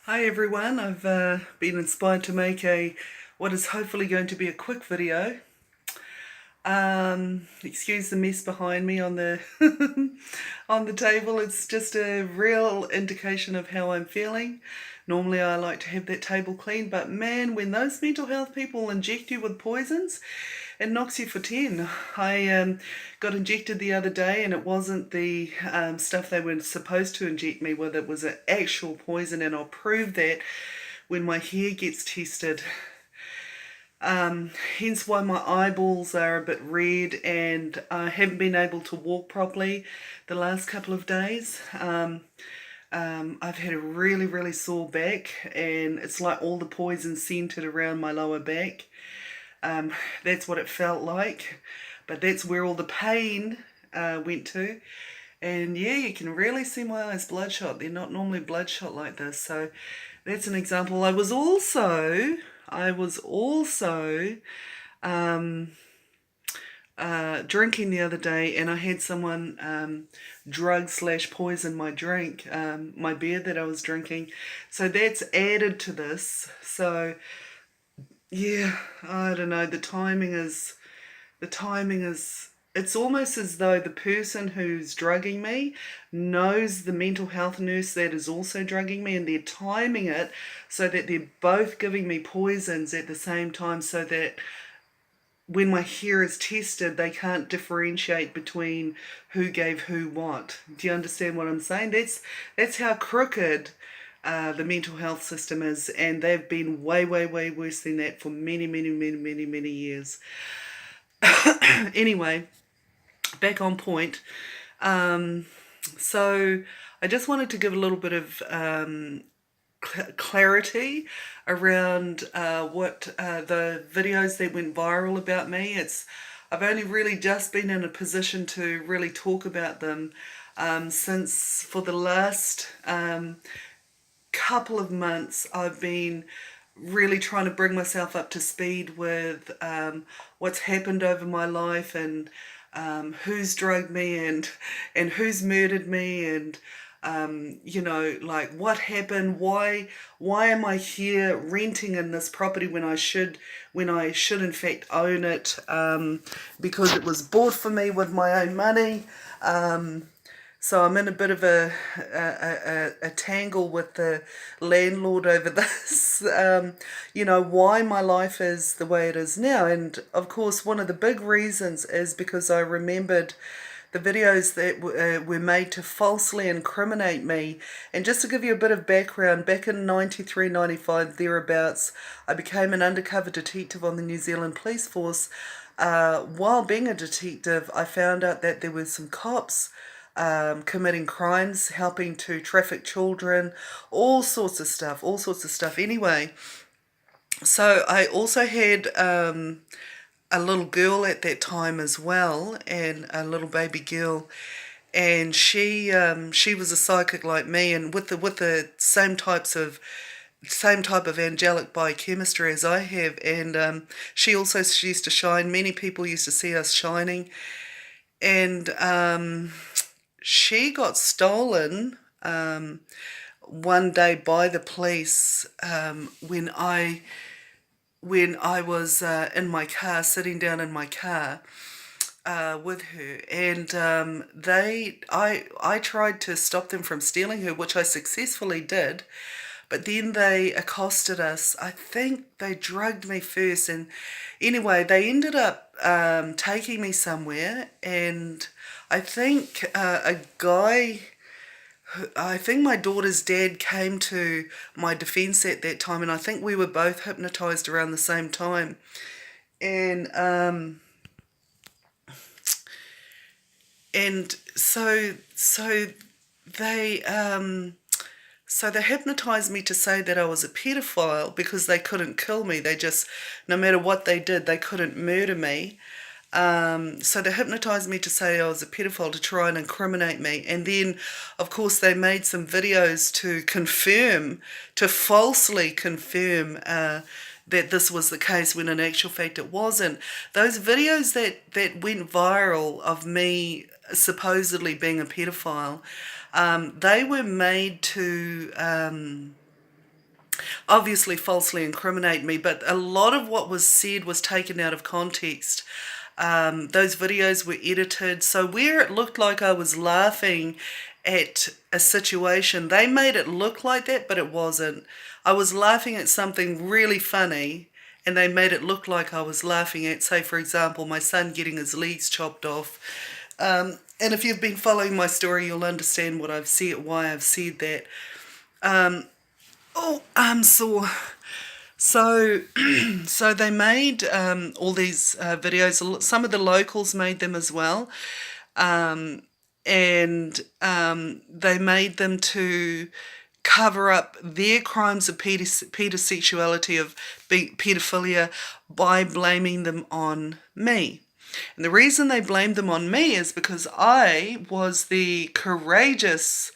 Hi everyone, I've been inspired to make what is hopefully going to be a quick video. Excuse the mess behind me on the on the table. It's just a real indication of how I'm feeling. Normally I like to have that table clean, but man, when those mental health people inject you with poisons, it knocks you for 10. I got injected the other day and it wasn't the stuff they were supposed to inject me with. It was an actual poison, and I'll prove that when my hair gets tested. Hence why my eyeballs are a bit red, and I haven't been able to walk properly the last couple of days. I've had a really sore back, and it's like all the poison centered around my lower back. That's what it felt like, but that's where all the pain went to. And yeah, you can really see my eyes bloodshot. They're not normally bloodshot like this. So that's an example. I was also um, drinking the other day, and I had someone drug/poison my drink, my beer that I was drinking. So that's added to this. So yeah, I don't know. The timing is it's almost as though the person who's drugging me knows the mental health nurse that is also drugging me, and they're timing it so that they're both giving me poisons at the same time, so that when my hair is tested, they can't differentiate between who gave who what. Do you understand what I'm saying? That's how crooked the mental health system is, and they've been way worse than that for many years. Anyway, back on point. So I just wanted to give a little bit of clarity around what the videos that went viral about me. I've only really just been in a position to really talk about them since for the last couple of months I've been really trying to bring myself up to speed with what's happened over my life, and who's drugged me, and who's murdered me, and like what happened, why am I here renting in this property when I should in fact own it, because it was bought for me with my own money. So I'm in a bit of a tangle with the landlord over this, why my life is the way it is now. And of course, one of the big reasons is because I remembered the videos that were made to falsely incriminate me. And just to give you a bit of background, back in 93, 95, thereabouts, I became an undercover detective on the New Zealand Police Force. While being a detective, I found out that there were some cops committing crimes, helping to traffic children, all sorts of stuff. Anyway, so I also had a little girl at that time as well, and a little baby girl, and she was a psychic like me, and with the same type of angelic biochemistry as I have, and she used to shine. Many people used to see us shining, and she got stolen one day by the police when I was in my car, sitting down in my car with her, and I tried to stop them from stealing her, which I successfully did. But then they accosted us. I think they drugged me first, and anyway, they ended up taking me somewhere, and I think I think my daughter's dad came to my defense at that time, and I think we were both hypnotized around the same time. And so they they hypnotized me to say that I was a pedophile because they couldn't kill me. They just, no matter what they did, they couldn't murder me. So they hypnotized me to say I was a pedophile, to try and incriminate me. And then, of course, they made some videos to falsely confirm that this was the case, when in actual fact it wasn't. Those videos that went viral of me supposedly being a pedophile, they were made to obviously falsely incriminate me, but a lot of what was said was taken out of context. Those videos were edited, so where it looked like I was laughing at a situation, they made it look like that, but it wasn't. I was laughing at something really funny, and they made it look like I was laughing at, say, for example, my son getting his legs chopped off. And if you've been following my story, you'll understand what I've said, why I've said that. Oh, I'm sore. So, so they made all these videos. Some of the locals made them as well, and they made them to cover up their crimes of pedosexuality, of pedophilia, by blaming them on me. And the reason they blamed them on me is because I was the courageous,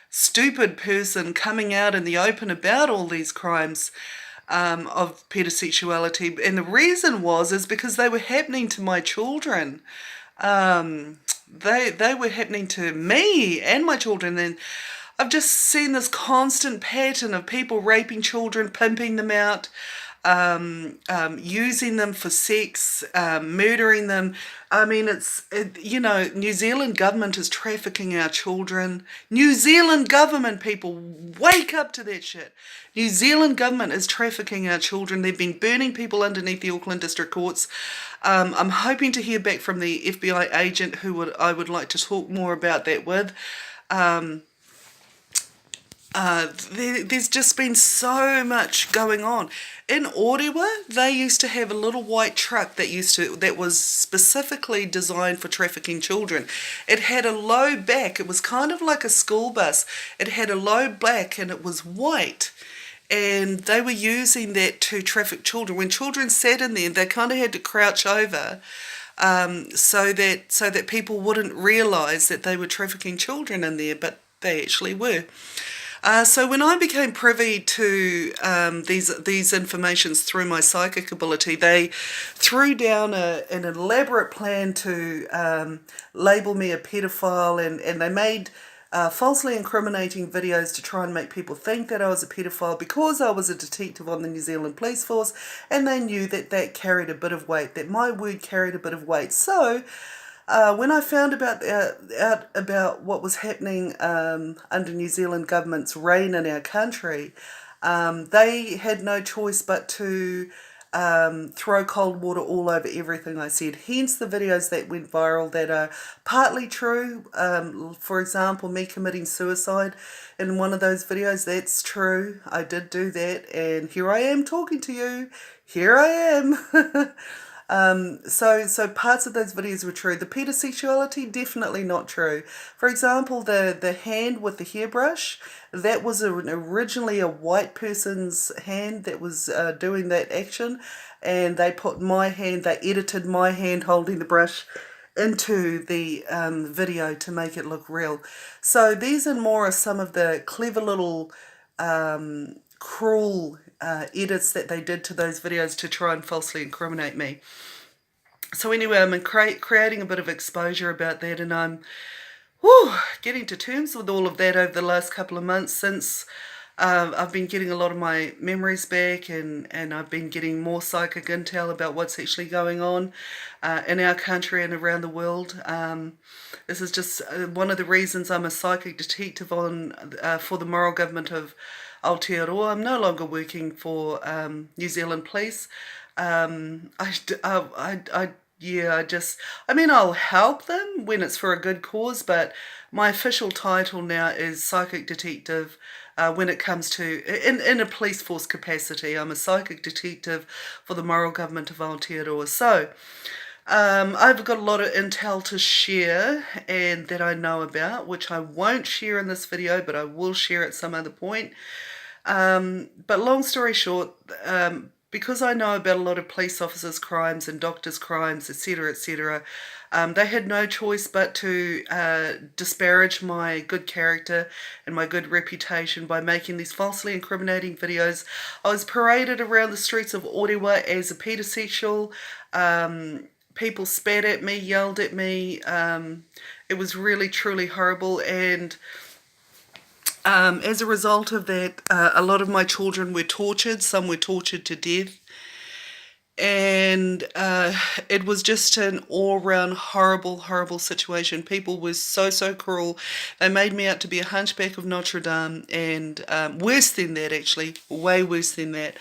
stupid person coming out in the open about all these crimes of pedosexuality. And the reason is because they were happening to my children. They were happening to me and my children. And I've just seen this constant pattern of people raping children, pimping them out, using them for sex, murdering them. I mean, New Zealand government is trafficking our children. New Zealand government, people, wake up to that shit. New Zealand government is trafficking our children. They've been burning people underneath the Auckland District Courts. I'm hoping to hear back from the FBI agent who I would like to talk more about that with. There's just been so much going on. In Orewa, they used to have a little white truck that was specifically designed for trafficking children. It had a low back. It was kind of like a school bus. It had a low back and it was white. And they were using that to traffic children. When children sat in there, they kind of had to crouch over so that people wouldn't realise that they were trafficking children in there, but they actually were. So when I became privy to these informations through my psychic ability, they threw down an elaborate plan to label me a pedophile, and they made falsely incriminating videos to try and make people think that I was a pedophile because I was a detective on the New Zealand Police Force, and they knew that carried a bit of weight, that my word carried a bit of weight. So when I found out about what was happening under New Zealand government's reign in our country, they had no choice but to throw cold water all over everything I said. Hence the videos that went viral that are partly true. For example, me committing suicide in one of those videos, that's true. I did do that, and here I am talking to you. Here I am. So parts of those videos were true. The pedosexuality, definitely not true. For example, the hand with the hairbrush, that was originally a white person's hand that was doing that action, and they edited my hand holding the brush into the video to make it look real. So these and more are some of the clever little cruel edits that they did to those videos to try and falsely incriminate me. So anyway, I'm creating a bit of exposure about that, and I'm getting to terms with all of that over the last couple of months since I've been getting a lot of my memories back, and I've been getting more psychic intel about what's actually going on in our country and around the world. This is just one of the reasons I'm a psychic detective for the moral government of Aotearoa. I'm no longer working for New Zealand Police. I'll help them when it's for a good cause, but my official title now is psychic detective. When it comes to, in a police force capacity, I'm a psychic detective for the moral government of Aotearoa. So, I've got a lot of intel to share and that I know about, which I won't share in this video, but I will share at some other point. But long story short, because I know about a lot of police officers' crimes and doctors' crimes, etc., etc., they had no choice but to disparage my good character and my good reputation by making these falsely incriminating videos. I was paraded around the streets of Orewa as a pedosexual. People spat at me, yelled at me. It was really, truly horrible, and As a result of that, a lot of my children were tortured. Some were tortured to death. And it was just an all-round horrible, horrible situation. People were so, so cruel. They made me out to be a hunchback of Notre Dame, and worse than that, actually, way worse than that.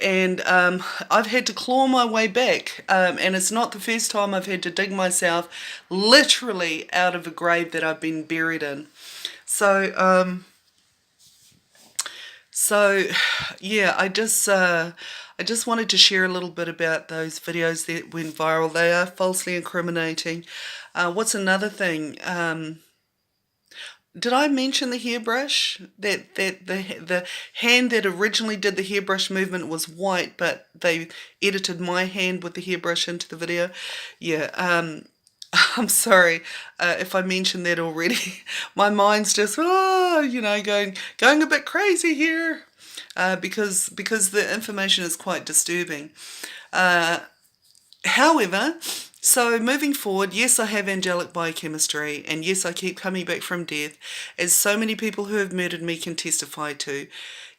And I've had to claw my way back, and it's not the first time I've had to dig myself literally out of a grave that I've been buried in. So, yeah, I just wanted to share a little bit about those videos that went viral. They are falsely incriminating. What's another thing? Did I mention the hairbrush? That the hand that originally did the hairbrush movement was white, but they edited my hand with the hairbrush into the video. Yeah. I'm sorry if I mentioned that already. My mind's just going a bit crazy here because the information is quite disturbing. However, so moving forward, yes, I have angelic biochemistry, and yes, I keep coming back from death, as so many people who have murdered me can testify to.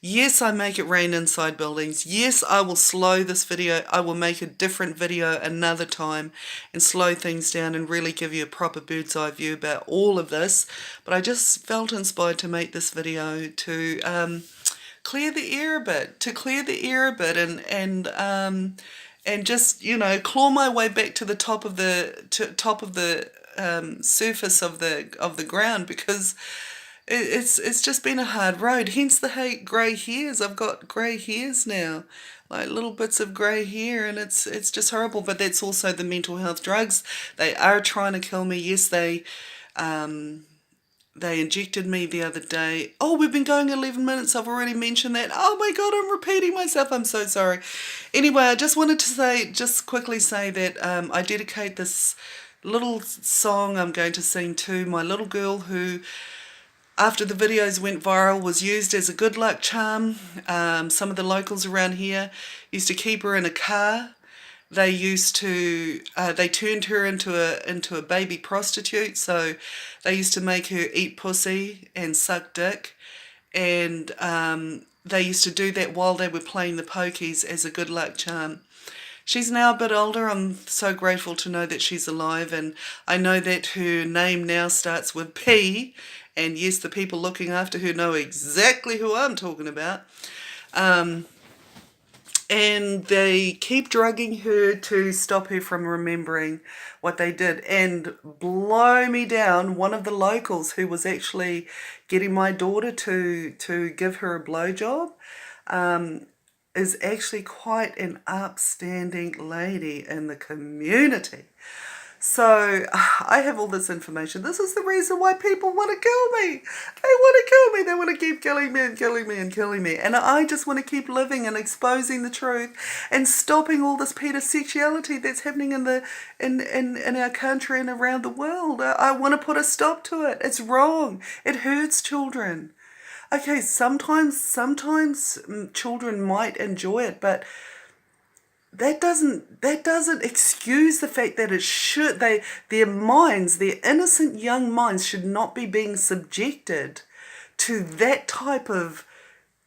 Yes, I make it rain inside buildings. Yes, I will slow this video. I will make a different video another time and slow things down and really give you a proper bird's eye view about all of this. But I just felt inspired to make this video to clear the air a bit, and just, claw my way back to the top of the surface of the ground, because it's just been a hard road. Hence the grey hairs. I've got grey hairs now, like little bits of grey hair, and it's just horrible. But that's also the mental health drugs. They are trying to kill me. Yes, they injected me the other day. Oh, we've been going 11 minutes. I've already mentioned that. Oh my God, I'm repeating myself. I'm so sorry. Anyway, I just wanted to just quickly say that I dedicate this little song I'm going to sing to my little girl who, after the videos went viral, was used as a good luck charm. Some of the locals around here used to keep her in a car. They turned her into a baby prostitute, so they used to make her eat pussy and suck dick, and they used to do that while they were playing the pokies as a good luck charm. She's now a bit older. I'm so grateful to know that she's alive, and I know that her name now starts with P, and yes, the people looking after her know exactly who I'm talking about. And they keep drugging her to stop her from remembering what they did. And blow me down, one of the locals who was actually getting my daughter to give her a blowjob is actually quite an upstanding lady in the community. So I have all this information. This is the reason why people want to kill me. They want to kill me. They want to keep killing me and killing me and killing me. And I just want to keep living and exposing the truth and stopping all this pedosexuality that's happening in our country and around the world. I want to put a stop to it. It's wrong. It hurts children. Okay, sometimes children might enjoy it, but that doesn't excuse the fact that their innocent young minds should not be being subjected to that type of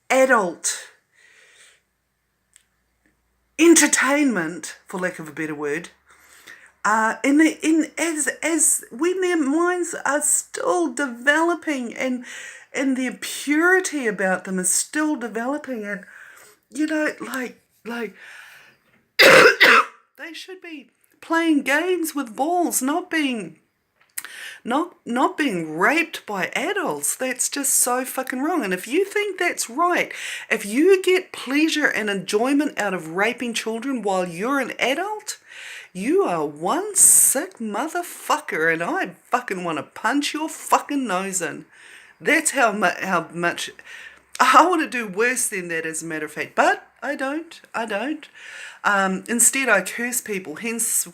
adult entertainment, for lack of a better word, as when their minds are still developing and their purity about them is still developing, and like they should be playing games with balls, not being raped by adults. That's just so fucking wrong. And if you think that's right, if you get pleasure and enjoyment out of raping children while you're an adult, you are one sick motherfucker, and I fucking want to punch your fucking nose in. That's how much I want to do worse than that, as a matter of fact. But I don't. Instead, I curse people, hence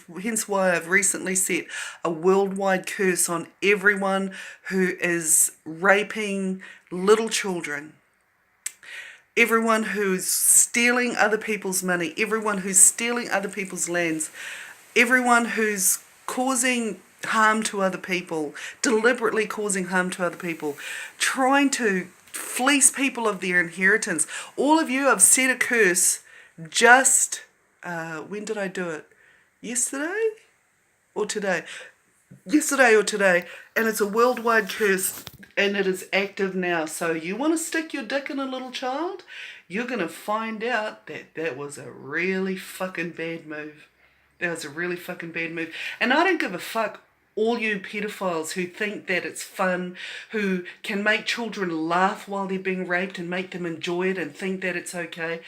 why I've recently set a worldwide curse on everyone who is raping little children, everyone who's stealing other people's money, everyone who's stealing other people's lands, everyone who's causing harm to other people, deliberately causing harm to other people, trying to fleece people of their inheritance. All of you have said a curse just, when did I do it? Yesterday or today? Yesterday or today, and it's a worldwide curse, and it is active now. So you want to stick your dick in a little child, you're going to find out that that was a really fucking bad move. That was a really fucking bad move. And I don't give a fuck, all you pedophiles who think that it's fun, who can make children laugh while they're being raped and make them enjoy it and think that it's okay.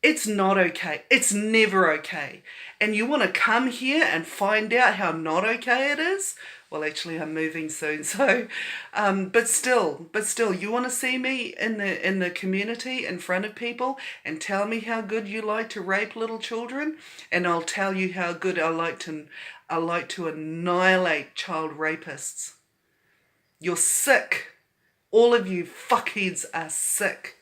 It's not okay. It's never okay. And you want to come here and find out how not okay it is? Well, actually, I'm moving soon, so, but still, you want to see me in the community, in front of people, and tell me how good you like to rape little children, and I'll tell you how good I like to annihilate child rapists. You're sick. All of you fuckheads are sick.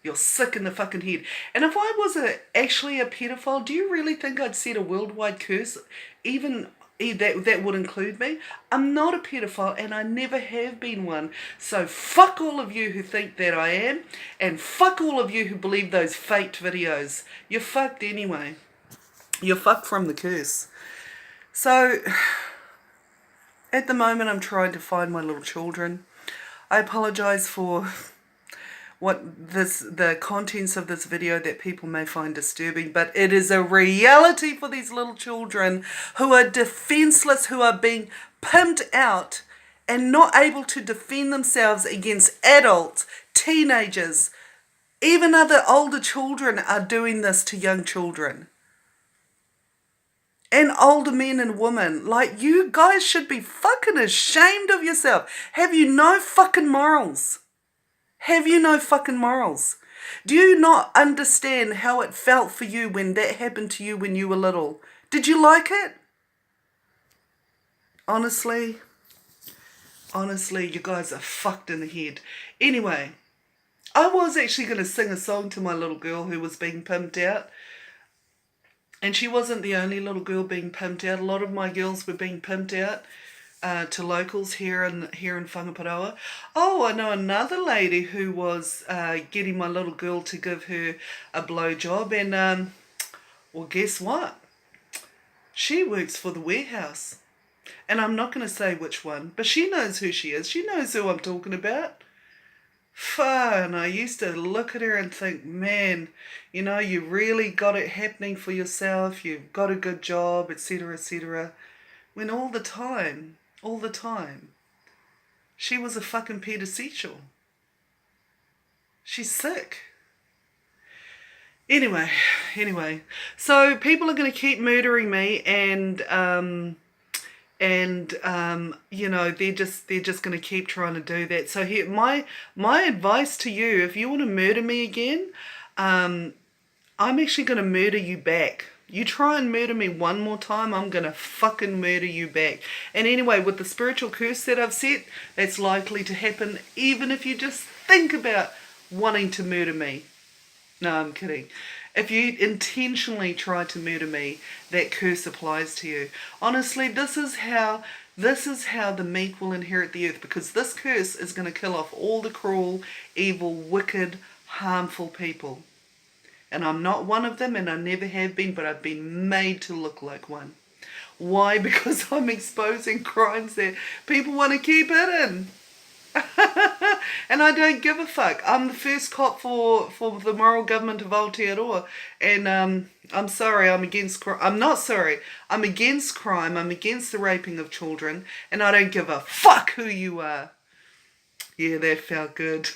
You're sick in the fucking head. And if I was actually a pedophile, do you really think I'd set a worldwide curse? Even that would include me? I'm not a pedophile, and I never have been one. So fuck all of you who think that I am, and fuck all of you who believe those faked videos. You're fucked anyway. You're fucked from the curse. So at the moment, I'm trying to find my little children. I apologize for the contents of this video that people may find disturbing, but it is a reality for these little children who are defenseless, who are being pimped out and not able to defend themselves against adults, teenagers, even other older children are doing this to young children. And older men and women. Like, you guys should be fucking ashamed of yourself. Have you no fucking morals? Have you no fucking morals? Do you not understand how it felt for you when that happened to you when you were little? Did you like it? Honestly, you guys are fucked in the head. Anyway, I was actually going to sing a song to my little girl who was being pimped out. And she wasn't the only little girl being pimped out. A lot of my girls were being pimped out. To locals here in Whangaparoa. Oh, I know another lady who was getting my little girl to give her a blowjob, and well, guess what? She works for the warehouse, and I'm not going to say which one, but she knows who she is. She knows who I'm talking about. And I used to look at her and think, man, you know, you really got it happening for yourself. You've got a good job, etc., etc. When all the time, she was a fucking pedosexual. She's sick. Anyway, so people are going to keep murdering me, and you know, they're just going to keep trying to do that. So here, my advice to you, if you want to murder me again, I'm actually going to murder you back. You try and murder me one more time, I'm going to fucking murder you back. And anyway, with the spiritual curse that I've set, that's likely to happen even if you just think about wanting to murder me. No, I'm kidding. If you intentionally try to murder me, that curse applies to you. Honestly, this is how the meek will inherit the earth, because this curse is going to kill off all the cruel, evil, wicked, harmful people. And I'm not one of them, and I never have been, but I've been made to look like one. Why? Because I'm exposing crimes that people want to keep hidden. And I don't give a fuck. I'm the first cop for the moral government of Aotearoa. And I'm sorry, I'm against crime. I'm not sorry. I'm against crime. I'm against the raping of children. And I don't give a fuck who you are. Yeah, that felt good.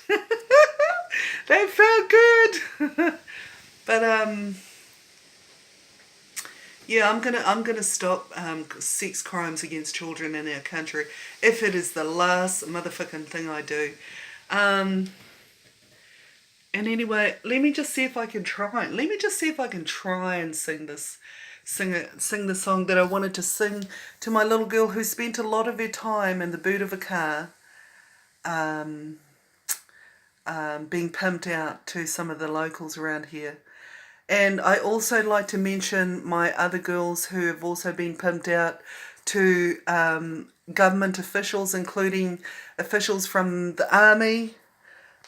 That felt good. But yeah, I'm gonna stop sex crimes against children in our country if it is the last motherfucking thing I do. And anyway, let me just see if I can try. Let me just see if I can try and sing the song that I wanted to sing to my little girl who spent a lot of her time in the boot of a car, being pimped out to some of the locals around here. And I also like to mention my other girls who have also been pimped out to government officials, including officials from the army.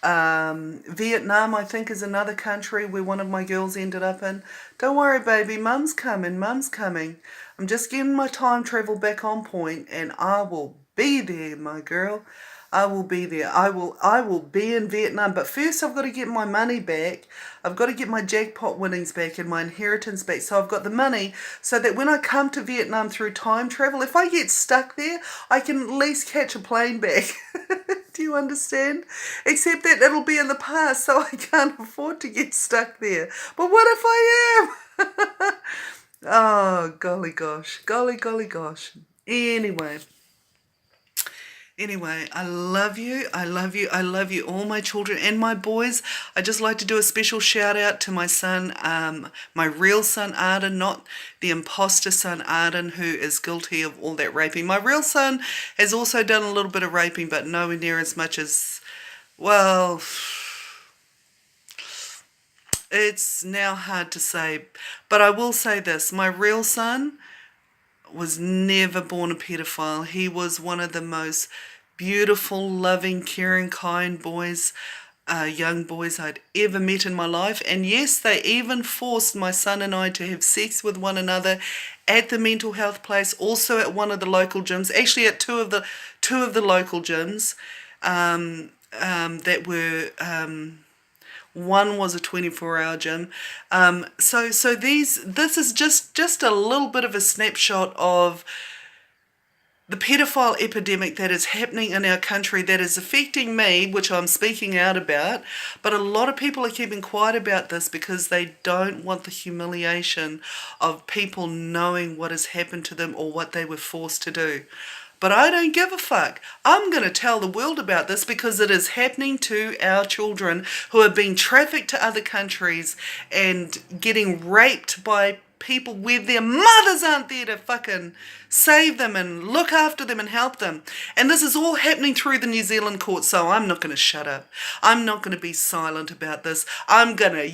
Vietnam, I think, is another country where one of my girls ended up in. Don't worry, baby, mum's coming, mum's coming. I'm just getting my time travel back on point, and I will be there, my girl. I will be there. I will be in Vietnam. But first I've got to get my money back. I've got to get my jackpot winnings back and my inheritance back. So I've got the money so that when I come to Vietnam through time travel, if I get stuck there, I can at least catch a plane back. Do you understand? Except that it'll be in the past, so I can't afford to get stuck there. But what if I am? Oh, golly gosh. Golly, golly gosh. Anyway, I love you. I love you. I love you, all my children and my boys. I'd just like to do a special shout out to my son, my real son Arden, not the imposter son Arden, who is guilty of all that raping. My real son has also done a little bit of raping, but nowhere near as much as, well, it's now hard to say. But I will say this, my real son was never born a pedophile. He was one of the most beautiful, loving, caring, kind boys, young boys I'd ever met in my life. And yes, they even forced my son and I to have sex with one another at the mental health place, also at one of the local gyms, actually at two of the local gyms that were one was a 24-hour gym. So this is just a little bit of a snapshot of the pedophile epidemic that is happening in our country, that is affecting me, which I'm speaking out about. But a lot of people are keeping quiet about this because they don't want the humiliation of people knowing what has happened to them or what they were forced to do. But I don't give a fuck. I'm going to tell the world about this because it is happening to our children who are being trafficked to other countries and getting raped by people where their mothers aren't there to fucking save them and look after them and help them. And this is all happening through the New Zealand court, so I'm not going to shut up. I'm not going to be silent about this. I'm going to